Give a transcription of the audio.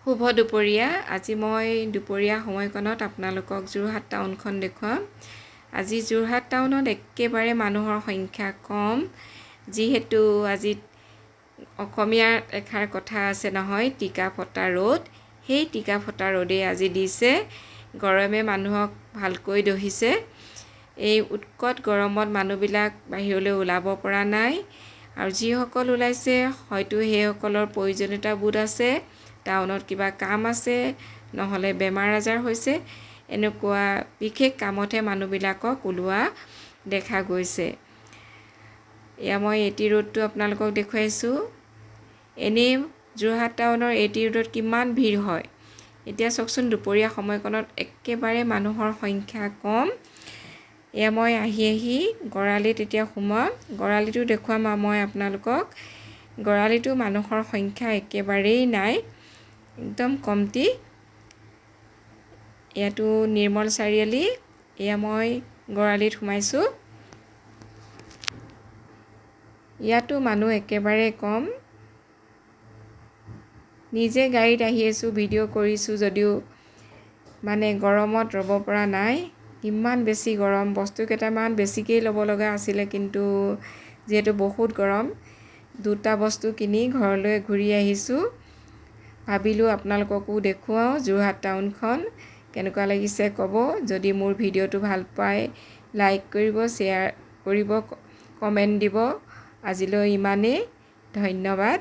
শুভ দুপৰীয়া। আজি মই দুপৰীয়া সময়কণত আপোনালোকক যোৰহাট টাউনখন দেখুৱাম। আজি যোৰহাট টাউনত একেবাৰে মানুহৰ সংখ্যা কম, যিহেতু আজি অসমীয়াৰ এষাৰ কথা আছে নহয়, টিকা ফটা ৰ'দ। সেই টিকা ফটা ৰ'দেই আজি দিছে। গৰমে মানুহক ভালকৈ দহিছে। এই উৎকট গৰমত মানুহবিলাক বাহিৰলৈ ওলাব পৰা নাই, আৰু যিসকল ওলাইছে হয়তো সেইসকলৰ প্ৰয়োজনীয়তাবোধ আছে, টাউনত কিবা কাম আছে, নহ'লে বেমাৰ আজাৰ হৈছে, এনেকুৱা বিশেষ কামতহে মানুহবিলাকক ওলোৱা দেখা গৈছে। এয়া মই এটি ৰোডটো আপোনালোকক দেখুৱাইছোঁ। এনেই যোৰহাট টাউনৰ এটি ৰোডত কিমান ভিৰ হয়। এতিয়া চাওকচোন, দুপৰীয়া সময়কণত একেবাৰে মানুহৰ সংখ্যা কম। এয়া মই আহি গড়ালিত এতিয়া সোমাম। গড়ালিটো দেখুৱাম মই আপোনালোকক। গড়ালিটো মানুহৰ সংখ্যা একেবাৰেই নাই, একদম কমটি। ইয়াতো নিৰ্মল চাৰিআলি। এয়া মই গড়ালিত সোমাইছোঁ। ইয়াতো মানুহ একেবাৰে কম। নিজে গাড়ীত আহি আছোঁ, ভিডিঅ' কৰিছোঁ যদিও মানে গৰমত ৰ'ব পৰা নাই। ইমান বেছি গৰম, বস্তু কেইটামান বেছিকেই ল'ব লগা আছিলে, কিন্তু যিহেতু বহুত গৰম, দুটা বস্তু কিনি ঘৰলৈ ঘূৰি আহিছোঁ। ভাবিলোঁ আপোনালোককো দেখুৱাওঁ যোৰহাট টাউনখন কেনেকুৱা লাগিছে ক'ব। যদি মোৰ ভিডিঅ'টো ভাল পায় লাইক কৰিব, শ্বেয়াৰ কৰিব, কমেণ্ট দিব। আজিলৈ ইমানেই, ধন্যবাদ।